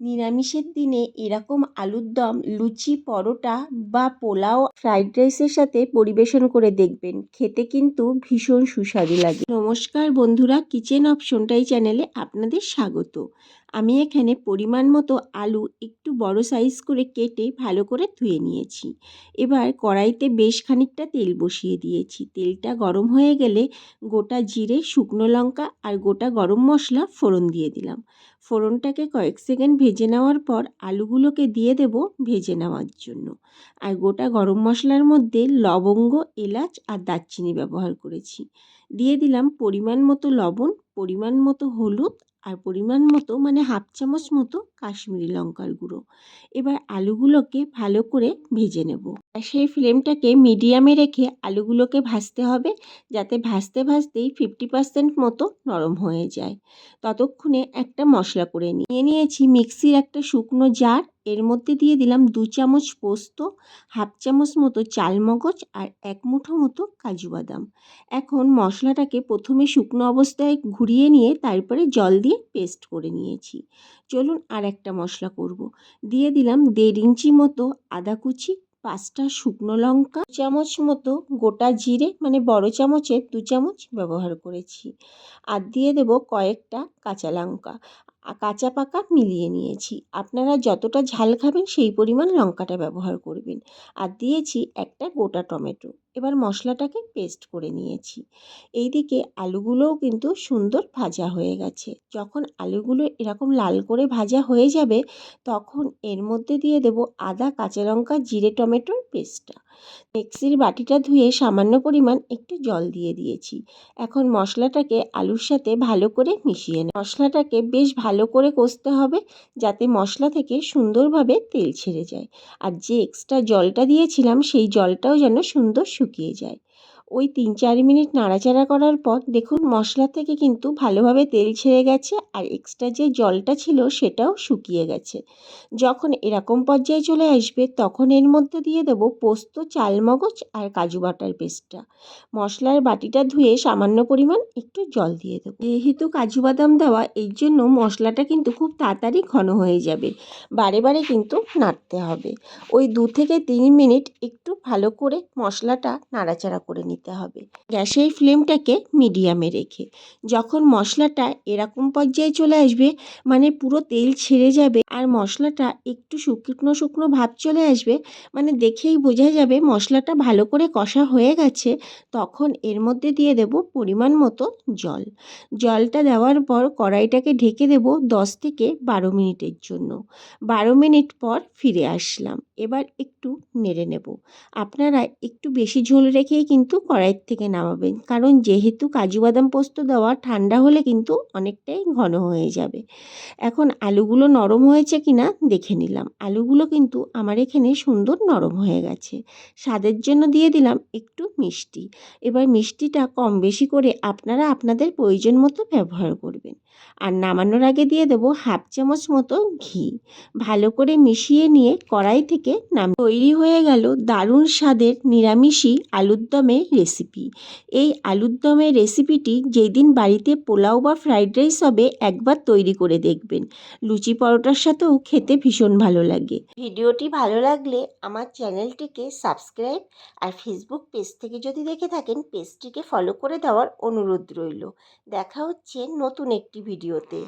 নিরামিষের দিনে এরকম আলুর দম লুচি, পরোটা বা পোলাও, ফ্রাইড রাইসের সাথে পরিবেশন করে দেখবেন, খেতে কিন্তু ভীষণ সুস্বাদু লাগে। নমস্কার বন্ধুরা, কিচেন অপশনটাই চ্যানেলে আপনাদের স্বাগত। আমি এখানে পরিমাণ মতো আলু একটু বড় সাইজ করে কেটে ভালো করে ধুয়ে নিয়েছি। এবার কড়াইতে বেশ খানিকটা তেল বসিয়ে দিয়েছি। তেলটা গরম হয়ে গেলে গোটা জিরে, শুকনো লঙ্কা আর গোটা গরম মশলা ফোড়ন দিয়ে দিলাম। ফোড়নটাকে কয়েক সেকেন্ড ভেজে নেওয়ার পর আলুগুলোকে দিয়ে দেব ভেজে নেওয়ার জন্য। আর গোটা গরম মশলার মধ্যে লবঙ্গ, এলাচ আর দারচিনি ব্যবহার করেছি। দিয়ে দিলাম পরিমাণ মতো লবণ, পরিমাণ মতো হলুদ আর পরিমাণ মতো হাফ চামচ মতো কাশ্মীরি লঙ্কার গুঁড়ো। এবার আলুগুলোকে ভালো করে ভেজে নেব। সেই ফ্লেমটাকে মিডিয়ামে রেখে আলুগুলোকে ভাজতে হবে, যাতে ভাজতে ভাজতেই 50% মতো নরম হয়ে যায়। ততক্ষণে একটা মশলা করে নিয়েছি মিক্সির একটা শুকনো জার। এর মধ্যে দিয়ে দিলাম 2 চামচ পোস্ত, হাফ চামচ মতো চালমগজ আর 1 মুঠো মতো কাজু বাদাম। এখন মশলাটাকে প্রথমে শুকনো অবস্থায় ঘুরিয়ে নিয়ে তারপরে জল দিয়ে পেস্ট করে নিয়েছি। চলুন আর একটা মশলা করব। দিয়ে দিলাম 1.5 ইঞ্চি মতো আদা কুচি, 5টা শুকনো লঙ্কা, 2 চামচ মতো গোটা জিরে, বড় চামচের 2 চামচ ব্যবহার করেছি। আর দিয়ে দেব কয়েকটা কাঁচা লঙ্কা, কাঁচা পাকা মিলিয়ে নিয়েছি। আপনারা যতটা ঝাল খাবেন সেই পরিমাণ লঙ্কাটা ব্যবহার করবেন। আর দিয়েছি একটা গোটা টমেটো। এবার মশলাটাকে পেস্ট করে নিয়েছি। এইদিকে আলুগুলোও কিন্তু সুন্দর ভাজা হয়ে গেছে। যখন আলুগুলো এরকম লাল করে ভাজা হয়ে যাবে, তখন এর মধ্যে দিয়ে দেব আদা, কাঁচা লঙ্কা, জিরে, টমেটোর পেস্টটা। মিক্সির বাটিটা ধুয়ে সামান্য পরিমাণ একটু জল দিয়ে দিয়েছি। এখন মশলাটাকে আলুর সাথে ভালো করে মিশিয়ে মশলাটাকে বেশ ভালো করে কষতে হবে, যাতে মশলা থেকে সুন্দরভাবে তেল ছেড়ে যায়। আর যে এক্সট্রা জলটা দিয়েছিলাম সেই জলটাও যেন সুন্দর শুকিয়ে যায়। ওই 3-4 মিনিট নাড়াচাড়া করার পর দেখুন মশলা থেকে কিন্তু ভালোভাবে তেল ছেড়ে গেছে, আর এক্সট্রা যে জলটা ছিল সেটাও শুকিয়ে গেছে। যখন এরকম পর্যায়ে চলে আসবে, তখন এর মধ্যে দিয়ে দেবো পোস্ত, চালমগজ আর কাজু বাটার পেস্টটা। মশলার বাটিটা ধুয়ে সামান্য পরিমাণ একটু জল দিয়ে দেবো। যেহেতু কাজু বাদাম দেওয়া, এই জন্য মশলাটা কিন্তু খুব তাড়াতাড়ি ঘন হয়ে যাবে। বারে বারে কিন্তু নাড়তে হবে। ওই 2 থেকে 3 মিনিট একটু ভালো করে মশলাটা নাড়াচাড়া করে নিতে হবে, গ্যাসের ফ্লেমটাকে মিডিয়ামে রেখে। যখন মশলাটা এরকম পর্যায়ে চলে আসবে, পুরো তেল ছেড়ে যাবে আর মশলাটা একটু শুকনো শুকনো ভাব চলে আসবে, দেখেই বোঝা যাবে মশলাটা ভালো করে কষা হয়ে গেছে, তখন এর মধ্যে দিয়ে দেব পরিমাণ মতো জল। জলটা দেওয়ার পর কড়াইটাকে ঢেকে দেব 10 থেকে 12 মিনিটের জন্য। 12 মিনিট পর ফিরে আসলাম। এবার একটু নেড়ে নেব। আপনারা একটু বেশি ঝোল রেখেই কিন্তু কড়াই থেকে নামাবেন, কারণ যেহেতু কাজু বাদাম পোস্ত দেওয়া, ঠান্ডা হলে কিন্তু অনেকটাই ঘন হয়ে যাবে। এখন আলুগুলো নরম হয়েছে কিনা দেখে নিলাম। আলুগুলো কিন্তু আমার এখানে সুন্দর নরম হয়ে গেছে। স্বাদের জন্য দিয়ে দিলাম একটু মিষ্টি। এবার মিষ্টিটা কম বেশি করে আপনারা আপনাদের প্রয়োজন মতো ব্যবহার করবেন। আর নামানোর আগে দিয়ে দেবো হাফ চামচ মতো ঘি। ভালো করে মিশিয়ে নিয়ে কড়াই থেকে তৈরি হয়ে গেল দারুণ স্বাদের নিরামিষি আলুর দমের রেসিপি। এই আলুর দমের রেসিপিটি যেদিন বাড়িতে পোলাও বা ফ্রাইড রাইস হবে, একবার তৈরি করে দেখবেন। লুচি পরোটার সাথেও খেতে ভীষণ ভালো লাগে। ভিডিওটি ভালো লাগলে আমার চ্যানেলটিকে সাবস্ক্রাইব আর ফেসবুক পেজ থেকে যদি দেখে থাকেন, পেজটিকে ফলো করে দেওয়ার অনুরোধ রইল। দেখা হচ্ছে নতুন একটি ভিডিওতে।